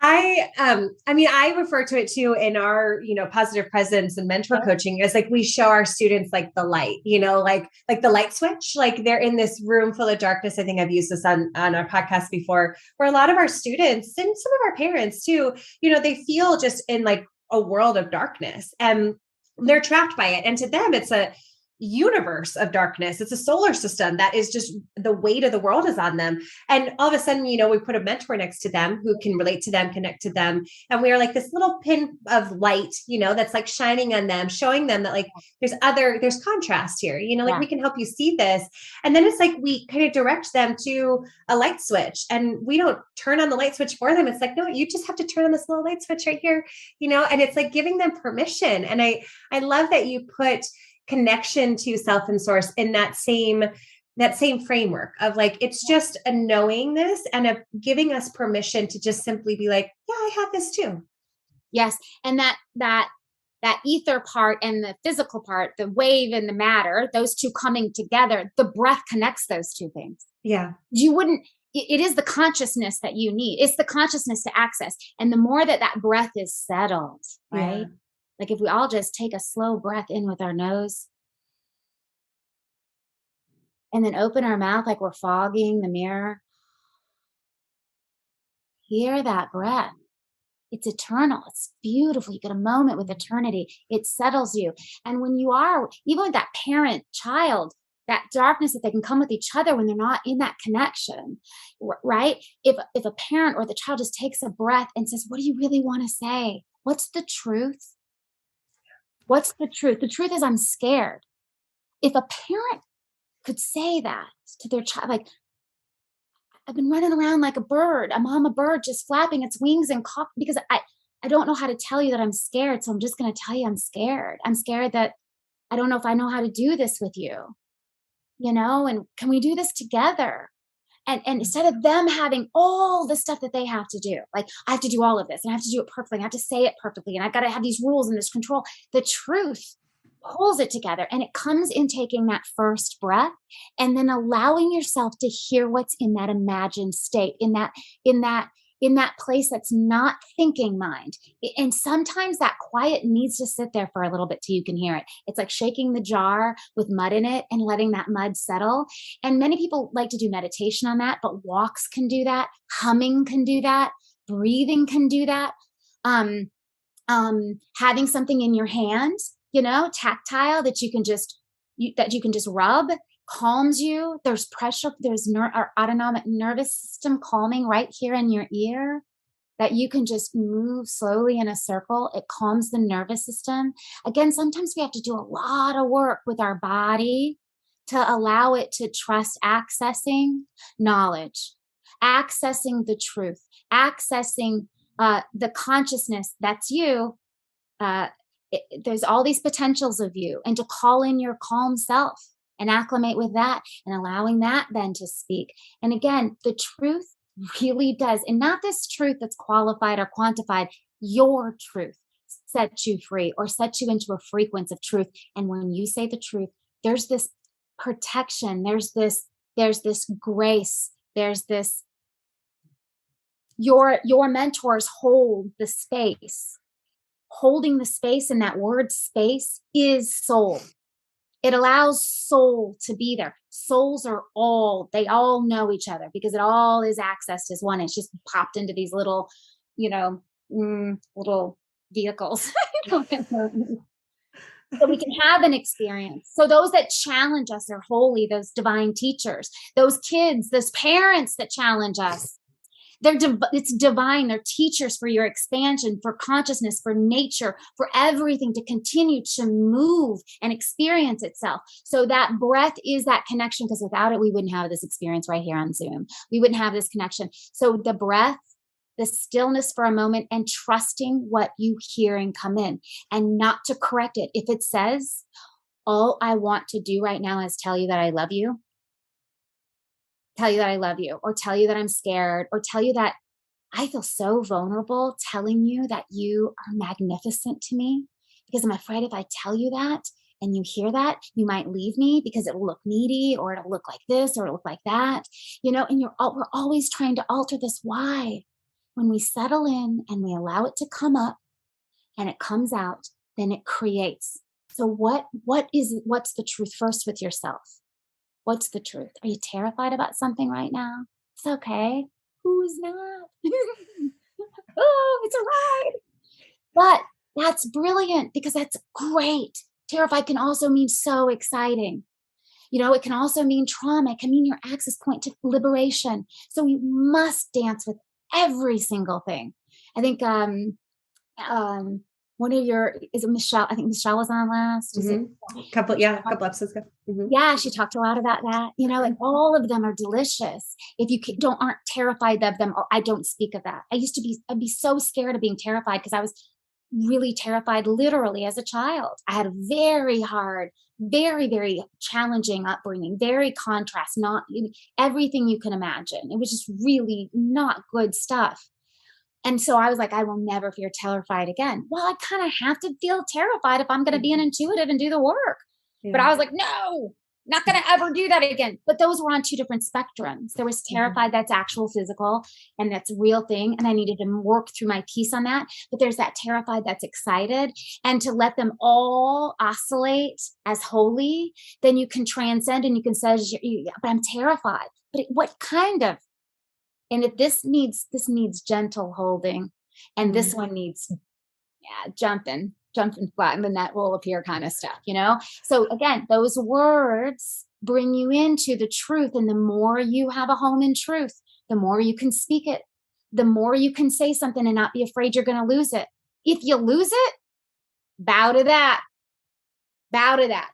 I refer to it too in our, positive presence and mentor coaching as like, we show our students like the light, like the light switch, like they're in this room full of darkness. I think I've used this on our podcast before, where a lot of our students and some of our parents too, they feel just in like a world of darkness and they're trapped by it. And to them, it's a universe of darkness. It's a solar system that is just the weight of the world is on them. And all of a sudden, we put a mentor next to them who can relate to them, connect to them. And we are like this little pin of light, that's like shining on them, showing them that like, there's contrast here, like we can help you see this. And then it's like, we kind of direct them to a light switch and we don't turn on the light switch for them. It's like, no, you just have to turn on this little light switch right here, and it's like giving them permission. And I love that you put connection to self and source in that same framework of like, it's just a knowing this and a giving us permission to just simply be like, yeah, I have this too. Yes. And that that ether part and the physical part, the wave and the matter, those two coming together, the breath connects those two things. Yeah. You wouldn't, it is the consciousness that you need. It's the consciousness to access. And the more that that breath is settled, right? Yeah. Like if we all just take a slow breath in with our nose and then open our mouth like we're fogging the mirror, hear that breath. It's eternal. It's beautiful. You get a moment with eternity. It settles you. And when you are, even with that parent child, that darkness that they can come with each other when they're not in that connection, right? If a parent or the child just takes a breath and says, what do you really want to say? What's the truth? What's the truth? The truth is I'm scared. If a parent could say that to their child, like, I've been running around like a bird, a mama bird just flapping its wings and because I don't know how to tell you that I'm scared. So I'm just going to tell you I'm scared. I'm scared that I don't know if I know how to do this with you, and can we do this together? And instead of them having all the stuff that they have to do, like I have to do all of this and I have to do it perfectly. And I have to say it perfectly. And I've got to have these rules and this control. The truth pulls it together, and it comes in taking that first breath and then allowing yourself to hear what's in that imagined state, in that place that's not thinking mind. And sometimes that quiet needs to sit there for a little bit till you can hear it. It's like shaking the jar with mud in it and letting that mud settle. And many people like to do meditation on that, but walks can do that, humming can do that, breathing can do that. Having something in your hand, tactile that you can just rub calms you. There's pressure, there's our autonomic nervous system calming right here in your ear that you can just move slowly in a circle. It calms the nervous system. Again, sometimes we have to do a lot of work with our body to allow it to trust accessing knowledge, accessing the truth, accessing the consciousness that's you. There's all these potentials of you, and to call in your calm self and acclimate with that and allowing that then to speak. And again, the truth really does, and not this truth that's qualified or quantified, your truth sets you free or sets you into a frequency of truth. And when you say the truth, there's this protection, there's this grace, there's this, your mentors hold the space. Holding the space, and that word space is soul. It allows soul to be there. Souls they all know each other because it all is accessed as one. It's just popped into these little, little vehicles. So we can have an experience. So those that challenge us are holy, those divine teachers, those kids, those parents that challenge us. It's divine. They're teachers for your expansion, for consciousness, for nature, for everything to continue to move and experience itself. So that breath is that connection, because without it, we wouldn't have this experience right here on Zoom. We wouldn't have this connection. So the breath, the stillness for a moment, and trusting what you hear and come in, and not to correct it. If it says, all I want to do right now is tell you that I love you, tell you that I love you, or tell you that I'm scared, or tell you that I feel so vulnerable telling you that you are magnificent to me, because I'm afraid if I tell you that and you hear that, you might leave me because it will look needy, or it'll look like this, or it'll look like that, and we're always trying to alter this. Why? When we settle in and we allow it to come up and it comes out, then it creates. So what's the truth first with yourself? What's the truth? Are you terrified about something right now? It's okay. Who's not? Oh, it's all right. But that's brilliant, because that's great. Terrified can also mean so exciting. It can also mean trauma. It can mean your access point to liberation. So we must dance with every single thing. I think is it Michelle? I think Michelle was on last. A couple episodes ago. Mm-hmm. Yeah, she talked a lot about that, and all of them are delicious. If you aren't terrified of them, or I don't speak of that. I'd be so scared of being terrified, because I was really terrified literally as a child. I had a very hard, very, very challenging upbringing, very contrast, not everything you can imagine. It was just really not good stuff. And so I was like, I will never feel terrified again. Well, I kind of have to feel terrified if I'm going to be an intuitive and do the work. But I was like, no, not going to ever do that again. But those were on two different spectrums. There was terrified, that's actual physical, and that's a real thing. And I needed to work through my peace on that. But there's that terrified that's excited. And to let them all oscillate as holy, then you can transcend and you can say, but I'm terrified. But what kind of? And if this needs gentle holding, and this one needs jumping flat, and then that will appear kind of stuff, So again, those words bring you into the truth. And the more you have a home in truth, the more you can speak it, the more you can say something and not be afraid you're going to lose it. If you lose it, bow to that.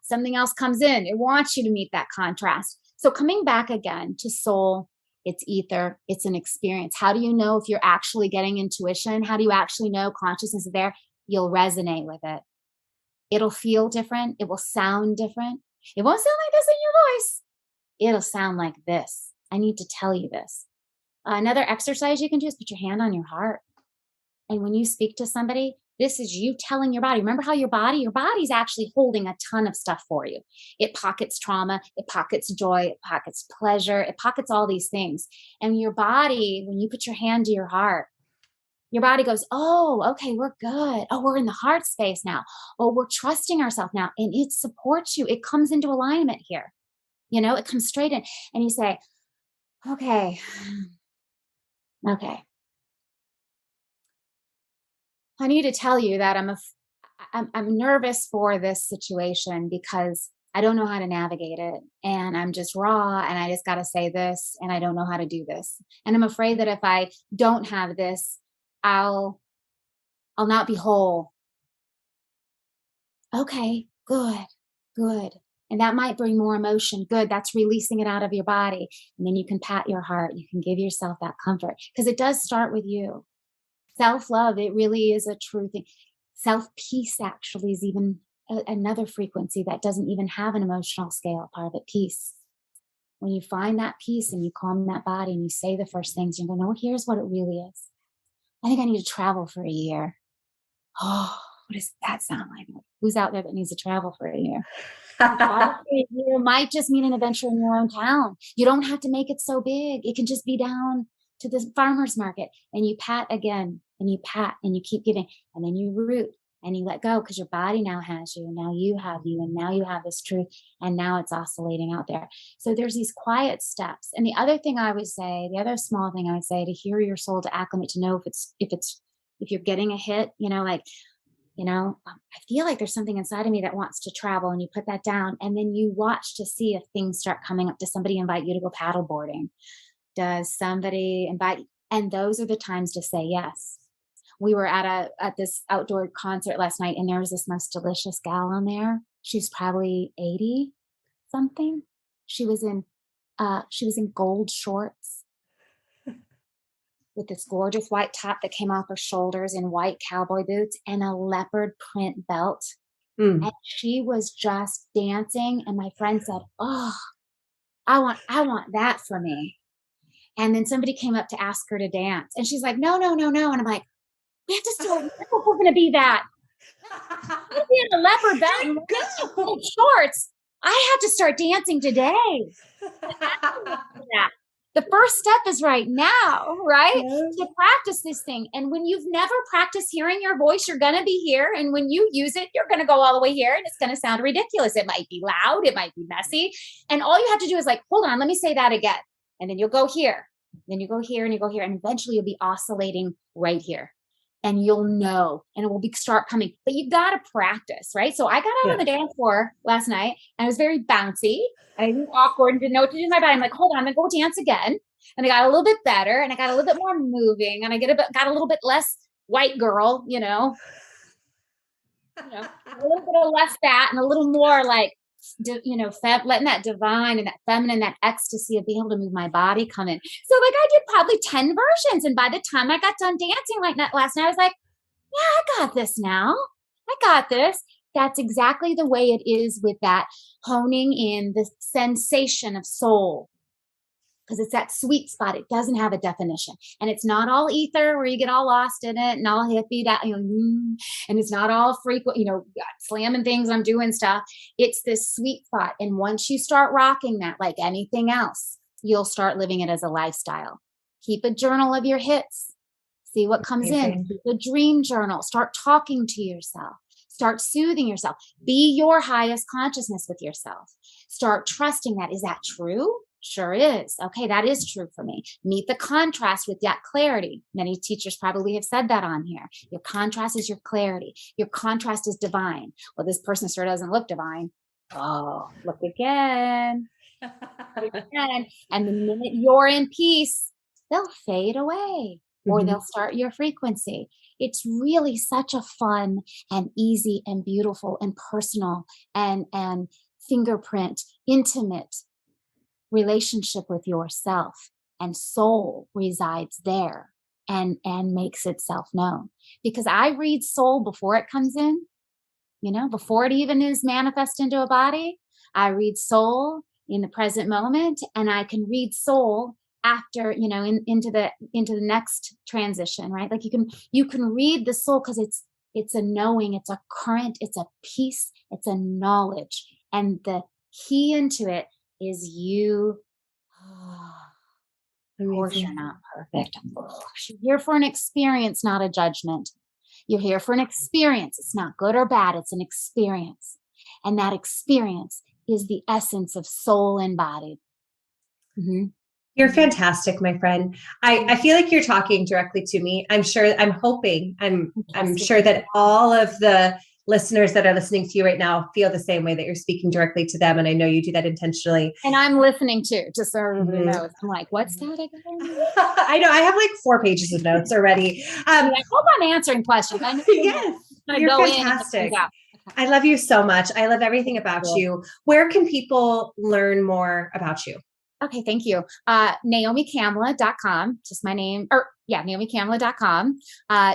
Something else comes in. It wants you to meet that contrast. So coming back again to soul, it's ether, it's an experience. How do you know if you're actually getting intuition? How do you actually know consciousness is there? You'll resonate with it. It'll feel different. It will sound different. It won't sound like this in your voice. It'll sound like this. I need to tell you this. Another exercise you can do is put your hand on your heart. And when you speak to somebody, this is you telling your body. Remember how your body's actually holding a ton of stuff for you. It pockets trauma, it pockets joy, it pockets pleasure, it pockets all these things. And your body, when you put your hand to your heart, your body goes, oh, okay, we're good. Oh, we're in the heart space now. Oh, we're trusting ourselves now. And it supports you. It comes into alignment here. It comes straight in. And you say, okay. I need to tell you that I'm nervous for this situation because I don't know how to navigate it, and I'm just raw, and I just got to say this, and I don't know how to do this. And I'm afraid that if I don't have this, I'll not be whole. Okay, good. And that might bring more emotion. Good. That's releasing it out of your body. And then you can pat your heart. You can give yourself that comfort because it does start with you. Self-love, it really is a true thing. Self-peace actually is even another frequency that doesn't even have an emotional scale part of it, peace. When you find that peace and you calm that body and you say the first things, you're going to know, here's what it really is. I think I need to travel for a year. Oh, what does that sound like? Who's out there that needs to travel for a year? Travel for a year might just mean an adventure in your own town. You don't have to make it so big. It can just be down to the farmer's market, and you pat again, and you pat, and you keep giving, and then you root, and you let go because your body now has you, and now you have you, and now you have this truth, and now it's oscillating out there. So there's these quiet steps. And the other thing I would say, the other small thing I would say, to hear your soul, to acclimate, to know if you're getting a hit, I feel like there's something inside of me that wants to travel, and you put that down, and then you watch to see if things start coming up. Does somebody invite you to go paddle boarding? Does somebody invite? And those are the times to say yes. We were at this outdoor concert last night, and there was this most delicious gal on there. She's probably 80 something. She was in gold shorts with this gorgeous white top that came off her shoulders, and white cowboy boots, and a leopard print belt. And she was just dancing. And my friend said, oh, I want that for me. And then somebody came up to ask her to dance. And she's like, no. And I'm like, we have to start. We're going to be that. I'm be in a leopard belt and gold shorts. I have to start dancing today. The first step is right now, right? To practice this thing. And when you've never practiced hearing your voice, you're going to be here. And when you use it, you're going to go all the way here, and it's going to sound ridiculous. It might be loud. It might be messy. And all you have to do is like, hold on, let me say that again. And then you'll go here. Then you go here and you go here. And eventually you'll be oscillating right here. And you'll know, and it will start coming. But you got to practice, right? So I got out on the dance floor last night, and I was very bouncy, and I was awkward and didn't know what to do with my body. I'm like, hold on, I'm going to go dance again. And I got a little bit better, and I got a little bit more moving, and I got a little bit less white girl, a little bit of less fat and a little more like, letting that divine and that feminine, that ecstasy of being able to move my body come in. So like I did probably 10 versions. And by the time I got done dancing like that last night, I was like, yeah, I got this now. I got this. That's exactly the way it is with that honing in the sensation of soul. because it's that sweet spot. It doesn't have a definition, and it's not all ether where you get all lost in it and all hippie that, and it's not all frequent, slamming things, I'm doing stuff. It's this sweet spot. And once you start rocking that, like anything else, you'll start living it as a lifestyle. Keep a journal of your hits. See what comes in. Keep a dream journal. Start talking to yourself. Start soothing yourself. Be your highest consciousness with yourself. Start trusting that. Is that true? Sure is. Okay, that is true for me. Meet the contrast with that clarity. Many teachers probably have said that on here. Your contrast is your clarity. Your contrast is divine. Well, this person sure doesn't look divine. Oh, look again. Look again. And the minute you're in peace, they'll fade away or they'll start your frequency. It's really such a fun and easy and beautiful and personal and fingerprint, intimate relationship with yourself, and soul resides there and makes itself known. Because I read soul before it comes in, before it even is manifest into a body. I read soul in the present moment, and I can read soul after, into the next transition, right? Like you can read the soul because it's a knowing, it's a current, it's a peace, it's a knowledge. And the key into it is you. Of course, you're not perfect. You're here for an experience, not a judgment. You're here for an experience. It's not good or bad. It's an experience. And that experience is the essence of soul embodied. You're fantastic, my friend. I feel like you're talking directly to me. I'm sure that all of the listeners that are listening to you right now feel the same way, that you're speaking directly to them. And I know you do that intentionally. And I'm listening too, just so everybody knows. I'm like, what's that again? I know. I have like 4 pages of notes already. I hope I'm answering questions. Yes, you're fantastic. I love you so much. I love everything about you. Where can people learn more about you? Okay, thank you. NaomiKamla.com, just my name, NaomiKamla.com.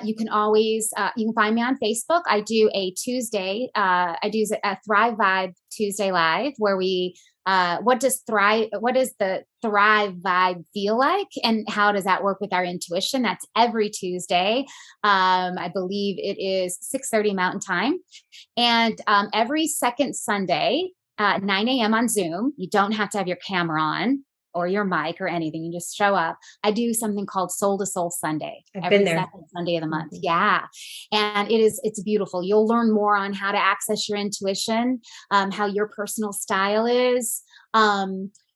You can always, you can find me on Facebook. I do a Tuesday, I do a Thrive Vibe Tuesday Live where we, what does the Thrive Vibe feel like? And how does that work with our intuition? That's every Tuesday. I believe it is 6:30 Mountain Time. And every second Sunday, 9 a.m. on Zoom. You don't have to have your camera on or your mic or anything. You just show up. I do something called Soul to Soul Sunday. Every second Sunday of the month. Yeah. And it's beautiful. You'll learn more on how to access your intuition, how your personal style is.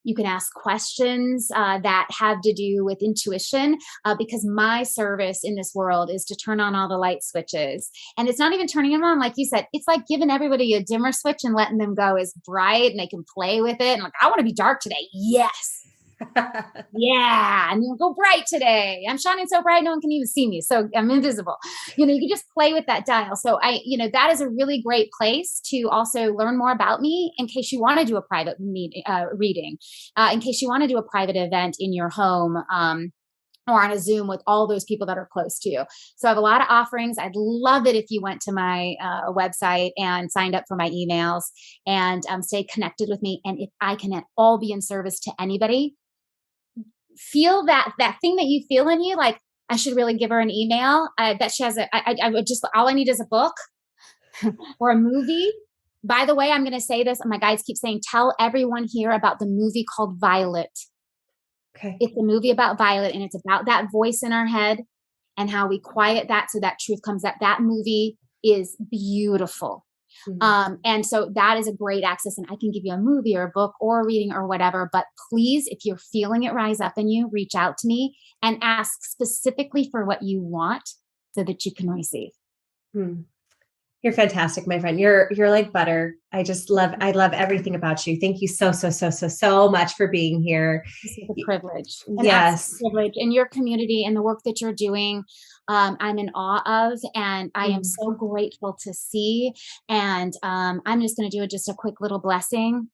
You can ask questions that have to do with intuition, because my service in this world is to turn on all the light switches. And it's not even turning them on. Like you said, it's like giving everybody a dimmer switch and letting them go as bright, and they can play with it. And like, I want to be dark today. Yes. Yeah. And you'll go bright today. I'm shining so bright, no one can even see me. So I'm invisible. You can just play with that dial. So that is a really great place to also learn more about me in case you want to do a private reading, in case you want to do a private event in your home, or on a Zoom with all those people that are close to you. So I have a lot of offerings. I'd love it if you went to my website and signed up for my emails and stay connected with me. And if I can at all be in service to anybody, feel that thing that you feel in you, like I should really give her an email, that she has I would just, all I need is a book or a movie. By the way, I'm going to say this. My guides keep saying, tell everyone here about the movie called Violet. Okay. It's a movie about Violet, and it's about that voice in our head and how we quiet that so that truth comes out. That movie is beautiful. And so that is a great access, and I can give you a movie or a book or a reading or whatever, but please, if you're feeling it rise up in you, reach out to me and ask specifically for what you want so that you can receive. You're fantastic, my friend. You're like butter. I love everything about you. Thank you so much for being here. This is a privilege. Yes. Privilege in your community and the work that you're doing. I'm in awe of, and I am so grateful to see. And I'm just going to do just a quick little blessing.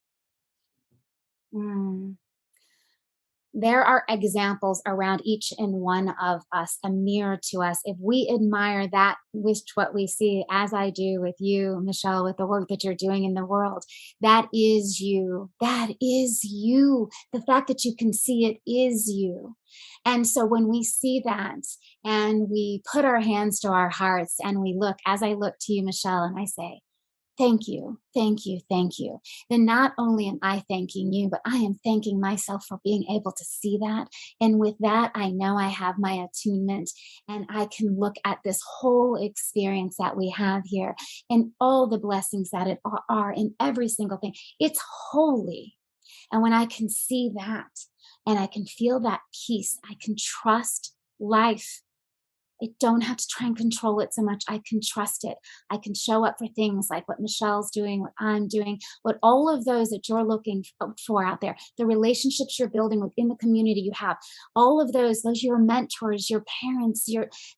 there are examples around each and one of us, a mirror to us. If we admire that, which what we see, as I do with you, Michelle, with the work that you're doing in the world, that is you. That is you. The fact that you can see it is you. And so when we see that and we put our hands to our hearts and we look, as I look to you, Michelle, and I say, thank you, thank you, thank you. Then not only am I thanking you, but I am thanking myself for being able to see that. And with that, I know I have my attunement and I can look at this whole experience that we have here and all the blessings that it are in every single thing. It's holy. And when I can see that and I can feel that peace, I can trust life. I don't have to try and control it so much. I can trust it. I can show up for things like what Michelle's doing, what I'm doing, what all of those that you're looking for out there, the relationships you're building within the community you have, all of those your mentors, your parents,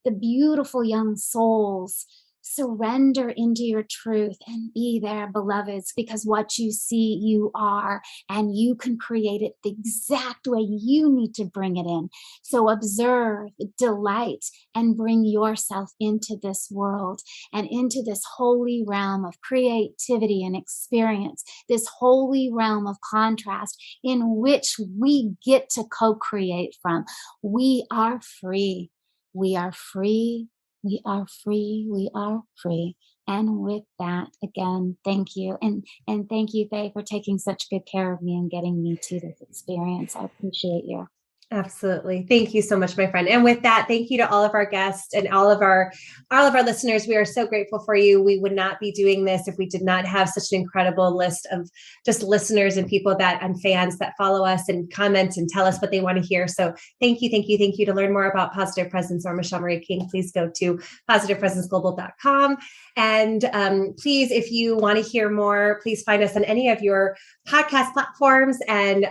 the beautiful young souls. Surrender into your truth and be there, beloveds, because what you see, you are, and you can create it the exact way you need to bring it in. So observe, delight, and bring yourself into this world and into this holy realm of creativity and experience, this holy realm of contrast in which we get to co-create from. We are free. We are free. We are free. We are free. And with that, again, thank you. And thank you, Faye, for taking such good care of me and getting me to this experience. I appreciate you. Absolutely. Thank you so much, my friend. And with that, thank you to all of our guests and all of our listeners. We are so grateful for you. We would not be doing this if we did not have such an incredible list of just listeners and people and fans that follow us and comment and tell us what they want to hear. So thank you, thank you, thank you. To learn more about Positive Presence or Michelle Marie King, please go to positivepresenceglobal.com. And please, if you want to hear more, please find us on any of your podcast platforms and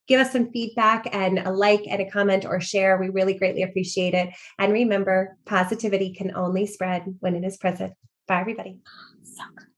give us some feedback and a like and a comment or share. We really greatly appreciate it. And remember, positivity can only spread when it is present. Bye, everybody. So good.